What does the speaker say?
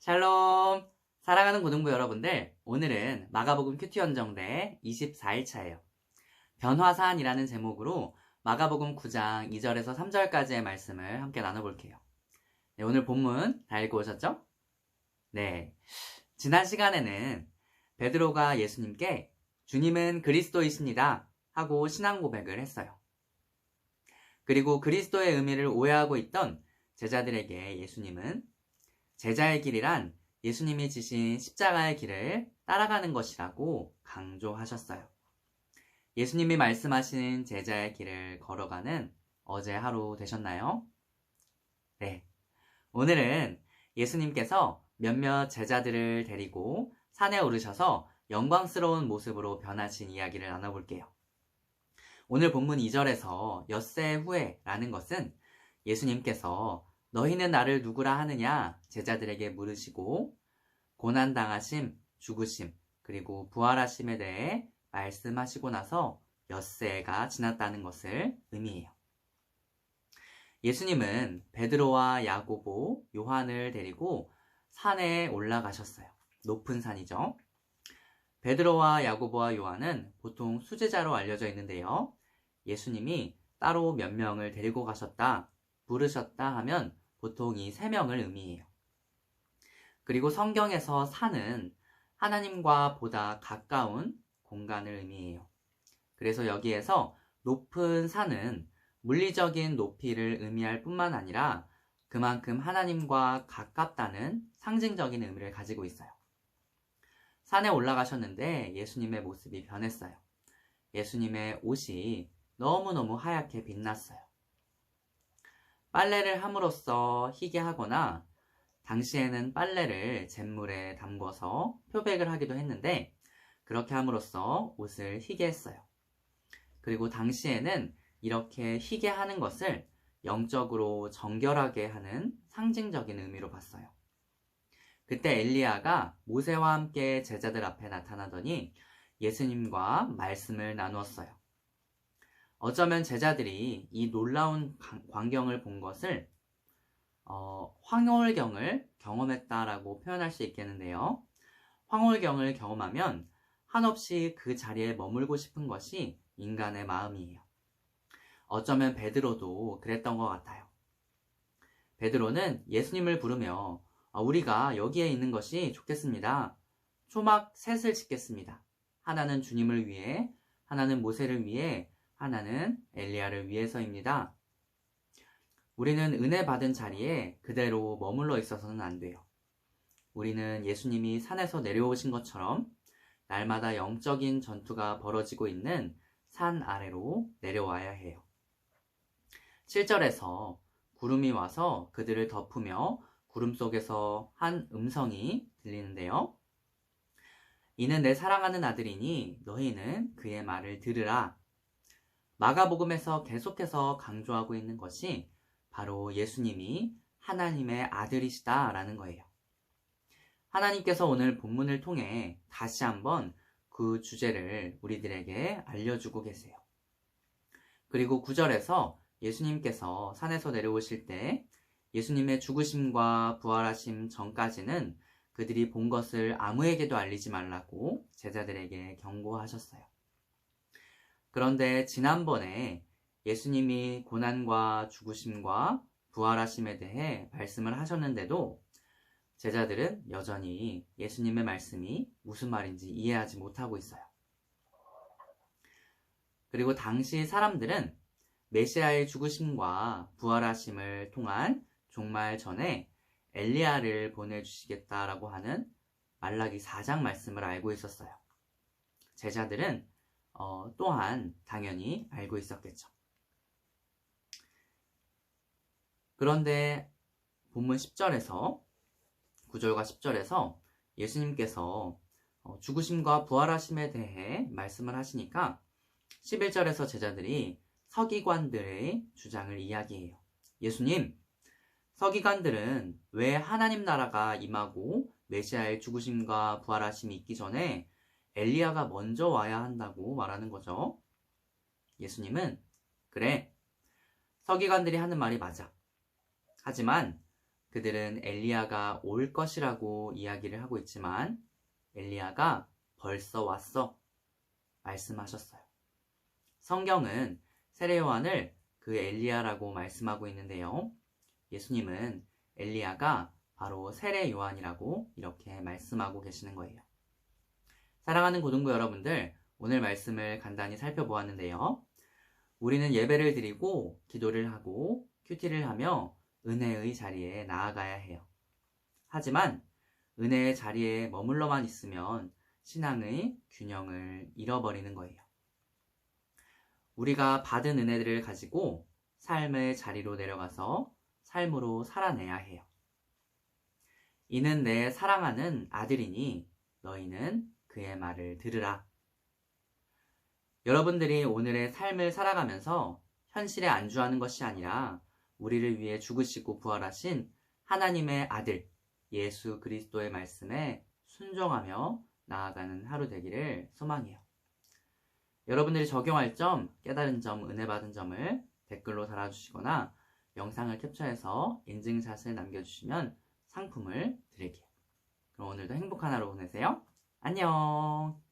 샬롬! 사랑하는 고등부 여러분들, 오늘은 마가복음 큐티 연정대 24일차예요. 변화산이라는 제목으로 마가복음 9장 2절에서 3절까지의 말씀을 함께 나눠볼게요. 네, 오늘 본문 다 읽고 오셨죠? 네. 지난 시간에는 베드로가 예수님께 주님은 그리스도이십니다 하고 신앙 고백을 했어요. 그리고 그리스도의 의미를 오해하고 있던 제자들에게 예수님은 제자의 길이란 예수님이 지신 십자가의 길을 따라가는 것이라고 강조하셨어요. 예수님이 말씀하신 제자의 길을 걸어가는 어제 하루 되셨나요? 네. 오늘은 예수님께서 몇몇 제자들을 데리고 산에 오르셔서 영광스러운 모습으로 변하신 이야기를 나눠볼게요. 오늘 본문 2절에서 엿새 후에라는 것은 예수님께서 너희는 나를 누구라 하느냐 제자들에게 물으시고 고난당하심, 죽으심, 그리고 부활하심에 대해 말씀하시고 나서 엿새가 지났다는 것을 의미해요. 예수님은 베드로와 야고보, 요한을 데리고 산에 올라가셨어요. 높은 산이죠. 베드로와 야고보와 요한은 보통 수제자로 알려져 있는데요. 예수님이 따로 몇 명을 데리고 가셨다, 부르셨다 하면 보통 이 세 명을 의미해요. 그리고 성경에서 산은 하나님과 보다 가까운 공간을 의미해요. 그래서 여기에서 높은 산은 물리적인 높이를 의미할 뿐만 아니라 그만큼 하나님과 가깝다는 상징적인 의미를 가지고 있어요. 산에 올라가셨는데 예수님의 모습이 변했어요. 예수님의 옷이 너무너무 하얗게 빛났어요. 빨래를 함으로써 희게 하거나 당시에는 빨래를 잿물에 담궈서 표백을 하기도 했는데 그렇게 함으로써 옷을 희게 했어요. 그리고 당시에는 이렇게 희게 하는 것을 영적으로 정결하게 하는 상징적인 의미로 봤어요. 그때 엘리야가 모세와 함께 제자들 앞에 나타나더니 예수님과 말씀을 나누었어요. 어쩌면 제자들이 이 놀라운 광경을 본 것을 황홀경을 경험했다라고 표현할 수 있겠는데요. 황홀경을 경험하면 한없이 그 자리에 머물고 싶은 것이 인간의 마음이에요. 어쩌면 베드로도 그랬던 것 같아요. 베드로는 예수님을 부르며 우리가 여기에 있는 것이 좋겠습니다. 초막 셋을 짓겠습니다. 하나는 주님을 위해, 하나는 모세를 위해, 하나는 엘리야를 위해서입니다. 우리는 은혜 받은 자리에 그대로 머물러 있어서는 안 돼요. 우리는 예수님이 산에서 내려오신 것처럼 날마다 영적인 전투가 벌어지고 있는 산 아래로 내려와야 해요. 7절에서 구름이 와서 그들을 덮으며 구름 속에서 한 음성이 들리는데요. 이는 내 사랑하는 아들이니 너희는 그의 말을 들으라. 마가복음에서 계속해서 강조하고 있는 것이 바로 예수님이 하나님의 아들이시다라는 거예요. 하나님께서 오늘 본문을 통해 다시 한번 그 주제를 우리들에게 알려주고 계세요. 그리고 9절에서 예수님께서 산에서 내려오실 때 예수님의 죽으심과 부활하심 전까지는 그들이 본 것을 아무에게도 알리지 말라고 제자들에게 경고하셨어요. 그런데 지난번에 예수님이 고난과 죽으심과 부활하심에 대해 말씀을 하셨는데도 제자들은 여전히 예수님의 말씀이 무슨 말인지 이해하지 못하고 있어요. 그리고 당시 사람들은 메시아의 죽으심과 부활하심을 통한 종말 전에 엘리야를 보내주시겠다라고 하는 말라기 4장 말씀을 알고 있었어요. 제자들은 또한 당연히 알고 있었겠죠. 그런데 본문 10절에서 9절과 10절에서 예수님께서 죽으심과 부활하심에 대해 말씀을 하시니까 11절에서 제자들이 서기관들의 주장을 이야기해요. 예수님, 서기관들은 왜 하나님 나라가 임하고 메시아의 죽으심과 부활하심이 있기 전에 엘리야가 먼저 와야 한다고 말하는 거죠. 예수님은 그래, 서기관들이 하는 말이 맞아. 하지만 그들은 엘리야가 올 것이라고 이야기를 하고 있지만 엘리야가 벌써 왔어 말씀하셨어요. 성경은 세례 요한을 그 엘리야라고 말씀하고 있는데요. 예수님은 엘리야가 바로 세례 요한이라고 이렇게 말씀하고 계시는 거예요. 사랑하는 고등부 여러분들, 오늘 말씀을 간단히 살펴보았는데요. 우리는 예배를 드리고 기도를 하고 큐티를 하며 은혜의 자리에 나아가야 해요. 하지만 은혜의 자리에 머물러만 있으면 신앙의 균형을 잃어버리는 거예요. 우리가 받은 은혜들을 가지고 삶의 자리로 내려가서 삶으로 살아내야 해요. 이는 내 사랑하는 아들이니 너희는 그의 말을 들으라. 여러분들이 오늘의 삶을 살아가면서 현실에 안주하는 것이 아니라 우리를 위해 죽으시고 부활하신 하나님의 아들 예수 그리스도의 말씀에 순종하며 나아가는 하루 되기를 소망해요. 여러분들이 적용할 점, 깨달은 점, 은혜 받은 점을 댓글로 달아주시거나 영상을 캡처해서 인증샷을 남겨주시면 상품을 드릴게요. 그럼 오늘도 행복한 하루 보내세요. 안녕.